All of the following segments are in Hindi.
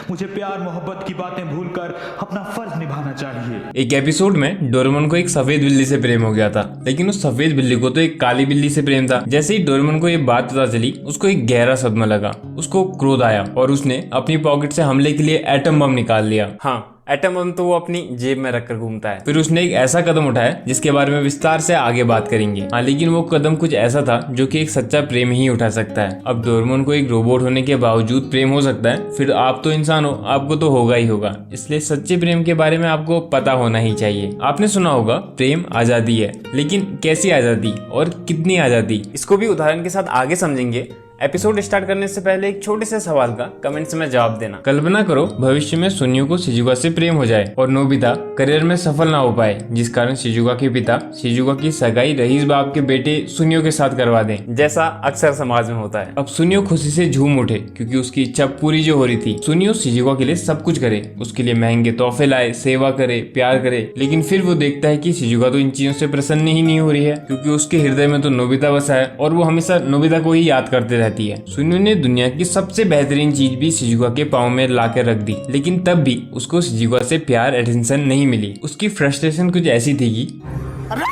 मुझे प्यार मोहब्बत की बातें भूलकर अपना फर्ज निभाना चाहिए। एक एपिसोड में डोरेमोन को एक सफेद बिल्ली से प्रेम हो गया था, लेकिन उस सफेद बिल्ली को तो एक काली बिल्ली से प्रेम था। जैसे ही डोरेमोन को ये बात पता चली, उसको एक गहरा सदमा लगा। उसको क्रोध आया और उसने अपनी पॉकेट से हमले के लिए एटम बम निकाल लिया। हाँ, एटम बम तो वो अपनी जेब में रखकर घूमता है। फिर उसने एक ऐसा कदम उठाया जिसके बारे में विस्तार से आगे बात करेंगे। हाँ, लेकिन वो कदम कुछ ऐसा था जो कि एक सच्चा प्रेम ही उठा सकता है। अब डोरेमोन को एक रोबोट होने के बावजूद प्रेम हो सकता है, फिर आप तो इंसान हो, आपको तो होगा ही होगा। इसलिए सच्चे प्रेम के बारे में आपको पता होना ही चाहिए। आपने सुना होगा प्रेम आजादी है, लेकिन कैसी आजादी और कितनी आजादी, इसको भी उदाहरण के साथ आगे समझेंगे। एपिसोड स्टार्ट करने से पहले एक छोटे से सवाल का कमेंट्स में जवाब देना। कल्पना करो भविष्य में सुनियो को शिजुका से प्रेम हो जाए और नोबिता करियर में सफल ना हो पाए, जिस कारण शिजुका के पिता शिजुका की सगाई रईस बाप के बेटे सुनियो के साथ करवा दें, जैसा अक्सर समाज में होता है। अब सुनियो खुशी से झूम उठे क्योंकि उसकी इच्छा पूरी जो हो रही थी। सुनियो शिजुका के लिए सब कुछ करे, उसके लिए महंगे तोहफे लाए, सेवा करे, प्यार करे, लेकिन फिर वो देखता है कि शिजुका तो इन चीजों से प्रसन्न ही नहीं हो रही है, क्योंकि उसके हृदय में तो नोबिता बसा है और वो हमेशा नोबिता को ही याद करते रहती है। सुनियो ने दुनिया की सबसे बेहतरीन चीज भी शिजुका के पाँव में लाकर रख दी, लेकिन तब भी उसको शिजुका से प्यार अटेंशन नहीं मिली। उसकी फ्रस्ट्रेशन कुछ ऐसी थी कि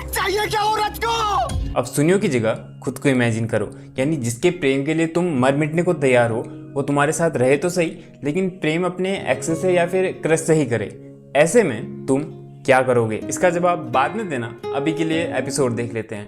चाहिए क्या औरत को। अब सुनियो की जगह खुद को इमेजिन करो, यानी जिसके प्रेम के लिए तुम मर मिटने को तैयार हो, वो तुम्हारे साथ रहे तो सही, लेकिन प्रेम अपने एक्स से या फिर क्रश से ही करे। ऐसे में तुम क्या करोगे? इसका जवाब बाद में देना, अभी के लिए एपिसोड देख लेते हैं।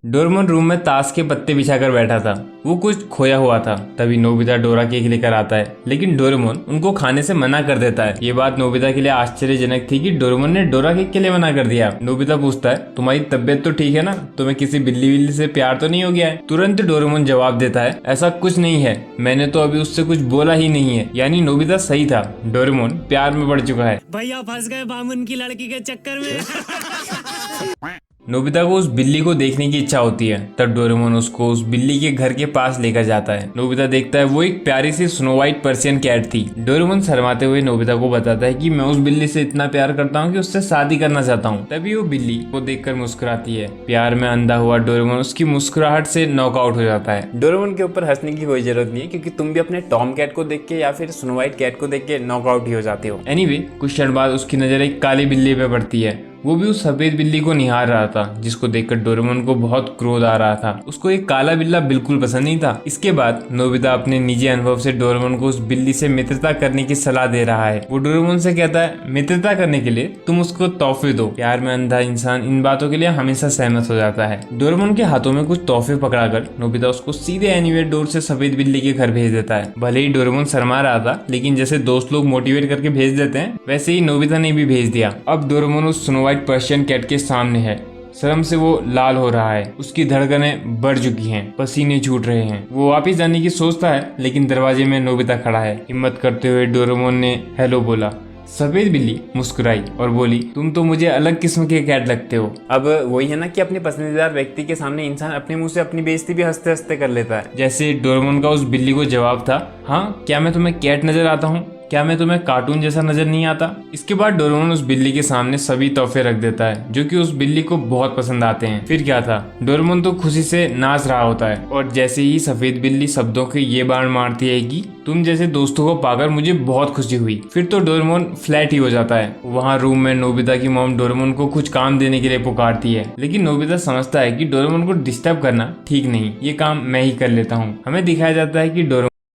डोरेमोन रूम में ताश के पत्ते बिछाकर बैठा था। वो कुछ खोया हुआ था। तभी नोबिता डोरा केक लेकर आता है, लेकिन डोरेमोन उनको खाने से मना कर देता है। ये बात नोबिता के लिए आश्चर्यजनक थी कि डोरेमोन ने डोरा केक के लिए मना कर दिया। नोबिता पूछता है, तुम्हारी तबीयत तो ठीक है ना? तुम्हें किसी बिल्ली बिल्ली से प्यार तो नहीं हो गया है? तुरंत डोरेमोन जवाब देता है, ऐसा कुछ नहीं है, मैंने तो अभी उससे कुछ बोला ही नहीं है। यानी नोबिता सही था, डोरेमोन प्यार में पड़ चुका है। भैया फंस गए बामुन की लड़की के चक्कर में। नोबिता को उस बिल्ली को देखने की इच्छा होती है। तब डोरेमोन उसको उस बिल्ली के घर के पास लेकर जाता है। नोबिता देखता है वो एक प्यारी सी स्नो व्हाइट पर्शियन कैट थी। डोरेमोन शर्माते हुए नोबिता को बताता है कि मैं उस बिल्ली से इतना प्यार करता हूँ कि उससे शादी करना चाहता हूँ। तभी वो बिल्ली को देखकर मुस्कुराती है। प्यार में अंधा हुआ डोरेमोन उसकी मुस्कुराहट से नॉकआउट हो जाता है। डोरेमोन के ऊपर हंसने की कोई जरूरत नहीं है, क्योंकि तुम भी अपने टॉम कैट को देख के या फिर स्नो व्हाइट कैट को देख के नॉकआउट ही हो जाते हो। एनीवे, कुछ क्षण बाद उसकी नजर एक काली बिल्ली पे पड़ती है। वो भी उस सफेद बिल्ली को निहार रहा था, जिसको देखकर डोरेमोन को बहुत क्रोध आ रहा था। उसको एक काला बिल्ला बिल्कुल पसंद नहीं था। इसके बाद नोबिता अपने निजी अनुभव से डोरेमोन को उस बिल्ली से मित्रता करने की सलाह दे रहा है। वो डोरेमोन से कहता है, मित्रता करने के लिए तुम उसको तोहफे दो। प्यार में अंधा इंसान इन बातों के लिए हमेशा सहमत हो जाता है। डोरेमोन के हाथों में कुछ तोहफे पकड़ाकर नोबिता उसको सीधे एनीवेयर डोर से सफेद बिल्ली के घर भेज देता है। भले ही डोरेमोन शर्मा रहा था, लेकिन जैसे दोस्त लोग मोटिवेट करके भेज देते हैं, वैसे ही नोबिता ने भी भेज दिया। अब डोरेमोन उस स्नो व्हाइट पर्शियन कैट के सामने है। शर्म से वो लाल हो रहा है, उसकी धड़कनें बढ़ चुकी हैं, पसीने छूट रहे हैं। वो वापस जाने की सोचता है, लेकिन दरवाजे में नोबिता खड़ा है। हिम्मत करते हुए डोरेमोन ने हेलो बोला। सफेद बिल्ली मुस्कुराई और बोली, तुम तो मुझे अलग किस्म के कैट लगते हो। अब वही है ना कि अपने पसंदीदा व्यक्ति के सामने इंसान अपने मुंह से अपनी बेइज्जती भी हंसते हंसते कर लेता है। जैसे डोरेमोन का उस बिल्ली को जवाब था, हाँ क्या मैं तुम्हें कैट नजर आता हूँ? क्या मैं तुम्हें कार्टून जैसा नजर नहीं आता? इसके बाद डोरेमोन उस बिल्ली के सामने सभी तोहफे रख देता है, जो कि उस बिल्ली को बहुत पसंद आते हैं। फिर क्या था, डोरेमोन तो खुशी से नाच रहा होता है और जैसे ही सफेद बिल्ली शब्दों के ये बाण मारती है कि तुम जैसे दोस्तों को पाकर मुझे बहुत खुशी हुई, फिर तो डोरेमोन फ्लैट ही हो जाता है। वहाँ रूम में नोबिता की मॉम डोरेमोन को कुछ काम देने के लिए पुकारती है, लेकिन नोबिता समझता है कि डोरेमोन को डिस्टर्ब करना ठीक नहीं, ये काम मैं ही कर लेता हूँ। हमें दिखाया जाता है कि डोरेमोन